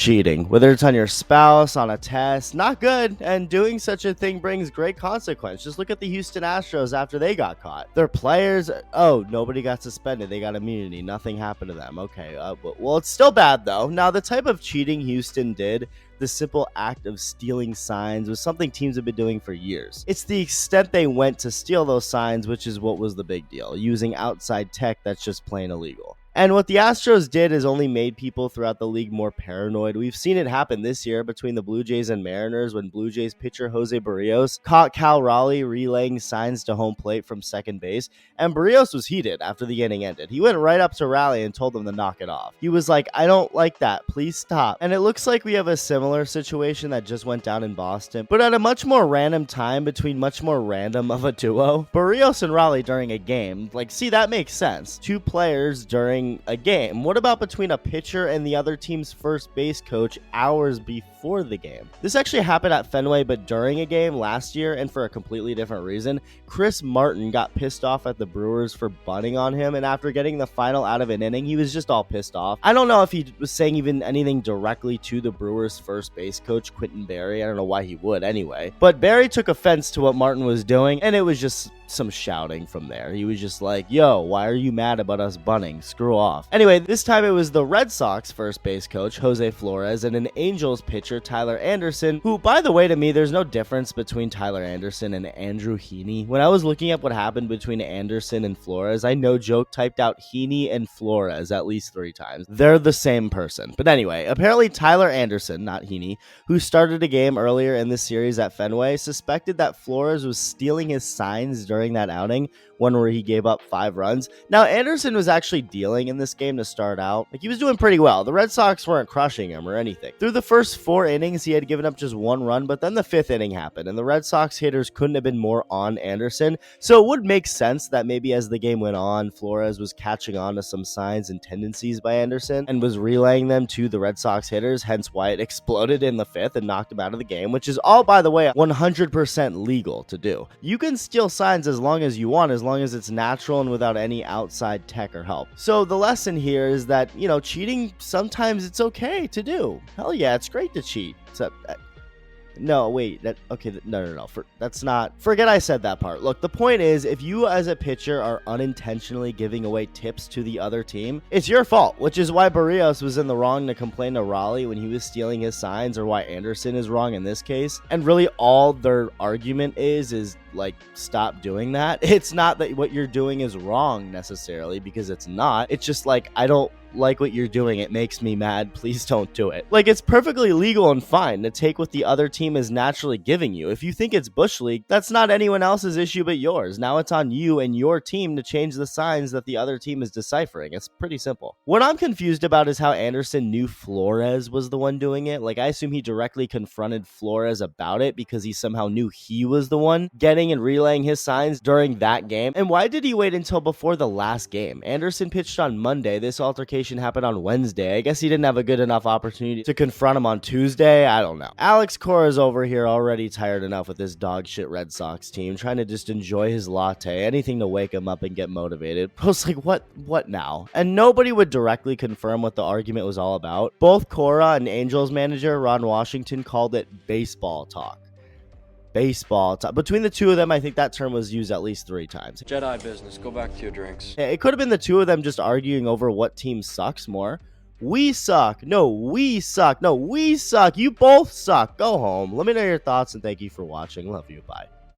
cheating, whether it's on your spouse, on a test, not good, and doing such a thing brings great consequence. Just look at the Houston Astros after they got caught. Their players, oh, nobody got suspended, they got immunity, nothing happened to them. Okay, well, it's still bad though. Now, the type of cheating Houston did, the simple act of stealing signs, was something teams have been doing for years. It's the extent they went to steal those signs, which is what was the big deal, using outside tech that's just plain illegal. And what the Astros did is only made people throughout the league more paranoid. We've seen it happen this year between the Blue Jays and Mariners when Blue Jays pitcher Jose Barrios caught Cal Raleigh relaying signs to home plate from second base, and Barrios was heated after the inning ended. He went right up to Raleigh and told him to knock it off. He was like, "I don't like that, please stop." And it looks like we have a similar situation that just went down in Boston, but at a much more random time between much more random of a duo. Barrios and Raleigh during a game, like, see, that makes sense. Two players during a game. What about between a pitcher and the other team's first base coach hours before the game? This actually happened at Fenway, but during a game last year, and for a completely different reason. Chris Martin got pissed off at the Brewers for bunting on him, and after getting the final out of an inning, he was just all pissed off. I don't know if he was saying even anything directly to the Brewers' first base coach, Quentin Berry. I don't know why he would anyway. But Berry took offense to what Martin was doing, and it was just some shouting from there. He was just like, "Yo, why are you mad about us bunting? Screw off." Anyway, this time it was the Red Sox first base coach, Jose Flores, and an Angels pitcher, Tyler Anderson, who, by the way, to me, there's no difference between Tyler Anderson and Andrew Heaney. When I was looking up what happened between Anderson and Flores, I no joke typed out Heaney and Flores at least 3 times. They're the same person. But anyway, apparently Tyler Anderson, not Heaney, who started a game earlier in this series at Fenway, suspected that Flores was stealing his signs during that outing, one where he gave up 5 runs. Now, Anderson was actually dealing in this game to start out. Like, he was doing pretty well. The Red Sox weren't crushing him or anything. Through the first 4 innings, he had given up just 1 run, but then the 5th inning happened, and the Red Sox hitters couldn't have been more on Anderson. So it would make sense that maybe as the game went on, Flores was catching on to some signs and tendencies by Anderson and was relaying them to the Red Sox hitters, hence why it exploded in the 5th and knocked him out of the game, which is all, by the way, 100% legal to do. You can steal signs as long as you want, as long as it's natural and without any outside tech or help. So the lesson here is that, cheating, sometimes it's okay to do. Hell yeah, it's great to cheat. Except, no, wait, no. Forget I said that part. Look, the point is, if you as a pitcher are unintentionally giving away tips to the other team, it's your fault, which is why Barrios was in the wrong to complain to Raleigh when he was stealing his signs, or why Anderson is wrong in this case. And really all their argument is like, stop doing that. It's not that what you're doing is wrong necessarily, because it's not. It's just like, I don't like what you're doing, it makes me mad, please don't do it. Like, it's perfectly legal and fine to take what the other team is naturally giving you. If you think it's Bush League, that's not anyone else's issue but yours. Now it's on you and your team to change the signs that the other team is deciphering. It's pretty simple. What I'm confused about is how Anderson knew Flores was the one doing it. Like, I assume he directly confronted Flores about it because he somehow knew he was the one getting and relaying his signs during that game. And why did he wait until before the last game? Anderson pitched on Monday. This altercation happened on Wednesday. I guess he didn't have a good enough opportunity to confront him on Tuesday. I don't know. Alex Cora's over here already tired enough with this dog shit Red Sox team, trying to just enjoy his latte, anything to wake him up and get motivated. I was like, what now? And nobody would directly confirm what the argument was all about. Both Cora and Angels manager Ron Washington called it baseball talk. Between the two of them, I think that term was used at least 3 times. Jedi business. Go back to your drinks. It could have been the two of them just arguing over what team sucks more. We suck. No, we suck. No, we suck. You both suck. Go home. Let me know your thoughts, and thank you for watching. Love you. Bye.